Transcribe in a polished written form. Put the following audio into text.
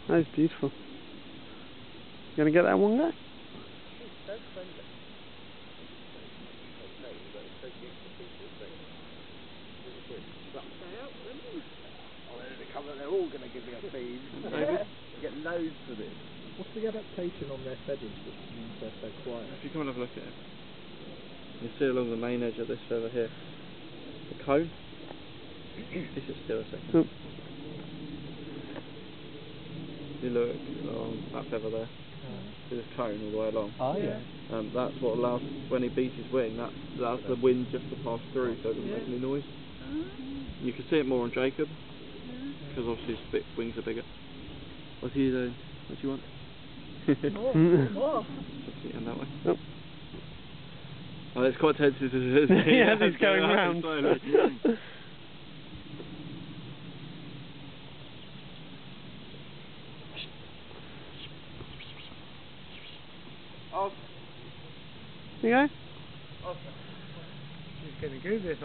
That's beautiful. You gonna get that one guy? They're all going to give me a feed. You get loads for this. What's the adaptation on their feathers that means they're so quiet? If you come and have a look at it, you see along the main edge of this feather here, the cone. This is still a second. Oh. You look along that feather there. See this cone all the way along. Oh yeah. That's what allows, when he beats his wing, that allows the wind just to pass through, so it doesn't make any noise. You can see it more on Jacob, because obviously his wings are bigger. What do you do? What do you want? More. And that way. Oh. Oh, it's quite tense. Yeah, he's going round. Oh. You go? She's going to do this.